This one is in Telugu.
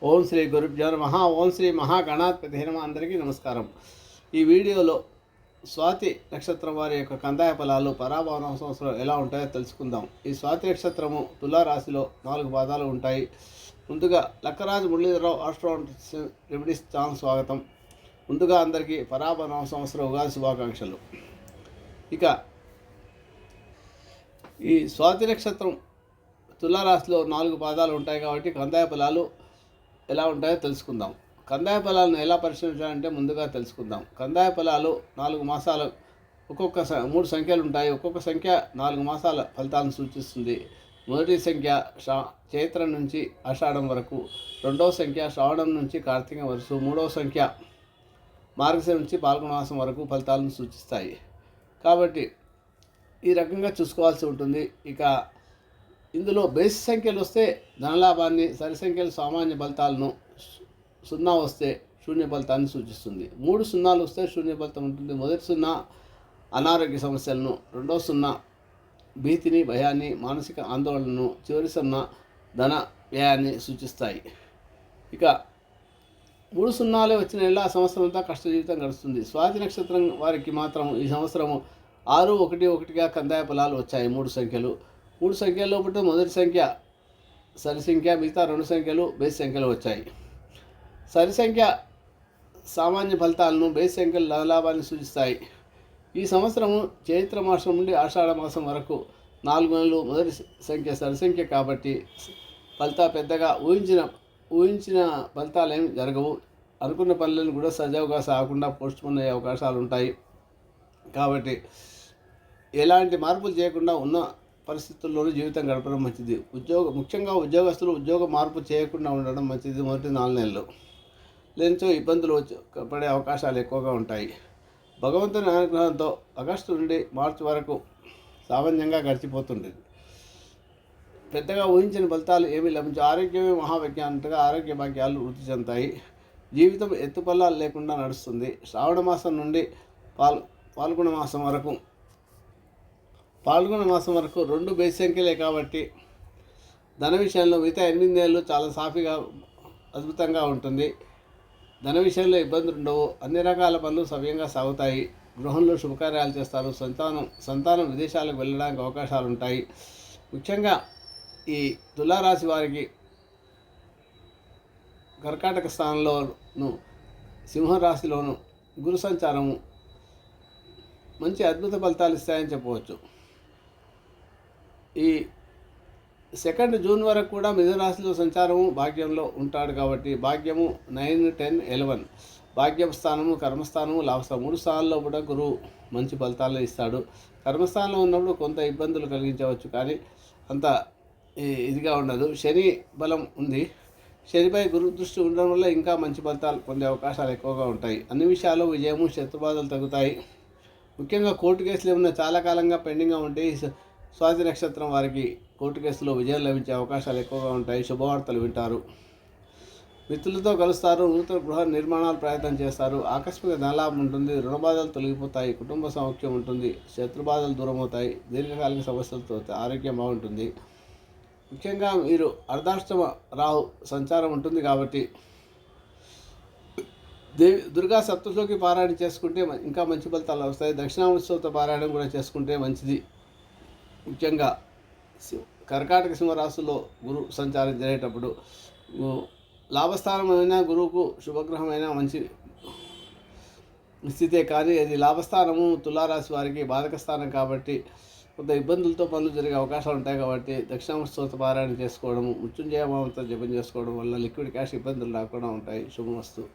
ఓం శ్రీ గురుభ్యో నమః. ఓం శ్రీ మహాగణాధిపతి నమః. అందరికీ నమస్కారం. ఈ వీడియోలో స్వాతి నక్షత్రం వారి యొక్క కందాయ ఫలాలు పరాభవన సంవత్సరం ఎలా ఉంటాయో తెలుసుకుందాం. ఈ స్వాతి నక్షత్రము తులారాశిలో 4 పాదాలు ఉంటాయి. ముందుగా Lakkaraju Muralidhara Rao astrology remedies channel స్వాగతం. ముందుగా అందరికీ పరాభవన సంవత్సరం ఉగాది శుభాకాంక్షలు. ఇక ఈ స్వాతి నక్షత్రం తులారాశిలో 4 పాదాలు ఉంటాయి కాబట్టి కందాయ ఫలాలు ఎలా ఉంటాయో తెలుసుకుందాం. కందాయ ఫలాలను ఎలా పరిశీలించాలంటే ముందుగా తెలుసుకుందాం. కందాయ ఫలాలు 4 మాసాలు ఒక్కొక్క 3 సంఖ్యలు ఉంటాయి. ఒక్కొక్క సంఖ్య 4 మాసాల ఫలితాలను సూచిస్తుంది. మొదటి సంఖ్య చైత్రం నుంచి ఆషాఢం వరకు, రెండవ సంఖ్య శ్రావణం నుంచి కార్తీకం వరకు, మూడవ సంఖ్య మార్గశిర నుంచి పాల్గొన మాసం వరకు ఫలితాలను సూచిస్తాయి. కాబట్టి ఈ రకంగా చూసుకోవాల్సి ఉంటుంది. ఇక ఇందులో బేసి సంఖ్యలు వస్తే ధనలాభాన్ని, సరి సంఖ్యలు సామాన్య ఫలితాలను, 0 వస్తే శూన్య ఫలితాన్ని సూచిస్తుంది. 3 సున్నాలు వస్తే శూన్య ఫలితం ఉంటుంది. మొదటి 0 అనారోగ్య సమస్యలను, రెండవ 0 భీతిని, భయాన్ని, మానసిక ఆందోళనను, చివరి 0 ధన వ్యయాన్ని సూచిస్తాయి. ఇక 3 సున్నాలే వచ్చిన నెల సంవత్సరం అంతా కష్ట జీవితం గడుస్తుంది. స్వాతి నక్షత్రం వారికి మాత్రం ఈ సంవత్సరము 611గా కందాయ ఫలాలు వచ్చాయి. 3 సంఖ్యలు 3 సంఖ్యల్లో పుట్టిన మొదటి సంఖ్య సరి సంఖ్య, మిగతా 2 సంఖ్యలు బేసి సంఖ్యలు వచ్చాయి. సరి సంఖ్య సామాన్య ఫలితాలను, బేసి సంఖ్యలు ధనలాభాన్ని సూచిస్తాయి. ఈ సంవత్సరము చైత్ర మాసం నుండి ఆషాఢ మాసం వరకు 4 నెలలు. మొదటి సంఖ్య సరి సంఖ్య కాబట్టి పెద్దగా ఊహించిన ఫలితాలు ఏమి జరగవు. అనుకున్న పనులను కూడా సజావుగా సాగకుండా పోస్ట్పోన్ అయ్యే అవకాశాలు ఉంటాయి. కాబట్టి ఎలాంటి మార్పులు చేయకుండా ఉన్న పరిస్థితుల్లోనూ జీవితం గడపడం మంచిది. ముఖ్యంగా ఉద్యోగస్తులు ఉద్యోగ మార్పు చేయకుండా ఉండడం మంచిది. మొదటి 4 నెలలు లేనిచో ఇబ్బందులు పడే అవకాశాలు ఎక్కువగా ఉంటాయి. భగవంతుని అనుగ్రహంతో ఆగస్టు నుండి మార్చి వరకు సామాన్యంగా గడిచిపోతుంది. పెద్దగా ఊహించిన ఫలితాలు ఏమీ లభించవు. ఆరోగ్యమే మహావిజ్ఞానంగా ఆరోగ్య భాగ్యాలు వృద్ధి చెందుతాయి. జీవితం ఎత్తుపల్లాలు లేకుండా నడుస్తుంది. శ్రావణ మాసం నుండి పాల్గొన మాసం వరకు 2 బేసి సంఖ్యలే కాబట్టి ధన విషయంలో మిగతా 8 నెలలు చాలా సాఫీగా అద్భుతంగా ఉంటుంది. ధన విషయంలో ఇబ్బందులు ఉండవు. అన్ని రకాల పనులు సవ్యంగా సాగుతాయి. గృహంలో శుభకార్యాలు చేస్తారు. సంతానం విదేశాలకు వెళ్ళడానికి అవకాశాలు ఉంటాయి. ముఖ్యంగా ఈ తులారాశి వారికి కర్కాటక స్థానంలోను, సింహరాశిలోను గురు సంచారము మంచి అద్భుత ఫలితాలు ఇస్తాయని చెప్పవచ్చు. ఈ 2 జూన్ వరకు కూడా మిథునరాశిలో సంచారము భాగ్యంలో ఉంటాడు కాబట్టి భాగ్యము 9, 10, 11 భాగ్యం స్థానము, కర్మస్థానము, లాభస్థానం 3 స్థానాల్లో కూడా గురువు మంచి ఫలితాలను ఇస్తాడు. కర్మస్థానంలో ఉన్నప్పుడు కొంత ఇబ్బందులు కలిగించవచ్చు, కానీ అంత ఇదిగా ఉండదు. శని బలం ఉంది. శనిపై గురు దృష్టి ఉండడం వల్ల ఇంకా మంచి ఫలితాలు పొందే అవకాశాలు ఎక్కువగా ఉంటాయి. అన్ని విషయాల్లో విజయము, శత్రుబాధలు తగ్గుతాయి. ముఖ్యంగా కోర్టు కేసులు ఏమన్నా చాలా కాలంగా పెండింగ్గా ఉంటే స్వాతి నక్షత్రం వారికి కోర్టు కేసులో విజయం లభించే అవకాశాలు ఎక్కువగా ఉంటాయి. శుభవార్తలు వింటారు. మిత్రులతో కలుస్తారు. నూతన గృహ నిర్మాణాలు ప్రయత్నం చేస్తారు. ఆకస్మిక ధనలాభం ఉంటుంది. రుణబాధలు తొలగిపోతాయి. కుటుంబ సౌఖ్యం ఉంటుంది. శత్రుబాధలు దూరమవుతాయి. దీర్ఘకాలిక సమస్యలతో ఆరోగ్యం బాగుంటుంది. ముఖ్యంగా మీరు అర్ధాష్టమ రాహు సంచారం ఉంటుంది కాబట్టి దుర్గా సప్తశోకి పారాయణ చేసుకుంటే ఇంకా మంచి ఫలితాలు వస్తాయి. దక్షిణామూర్తి స్తోత్ర పారాయణం కూడా చేసుకుంటే మంచిది. ముఖ్యంగా కర్కాటక సింహరాశిలో గురు సంచారం జరిగేటప్పుడు లాభస్థానమైన గురువుకు శుభగ్రహమైన మంచి స్థితే, కానీ అది లాభస్థానము తులారాశి వారికి బాధక స్థానం కాబట్టి కొంత ఇబ్బందులతో పనులు జరిగే అవకాశాలు ఉంటాయి. కాబట్టి దక్షిణామూర్తి స్తోత్ర పారాయణ చేసుకోవడము, మృత్యుంజయ మంత్రం జపం చేసుకోవడం వల్ల లిక్విడ్ క్యాష్ ఇబ్బందులు రాకుండా ఉంటాయి. శుభమస్తు.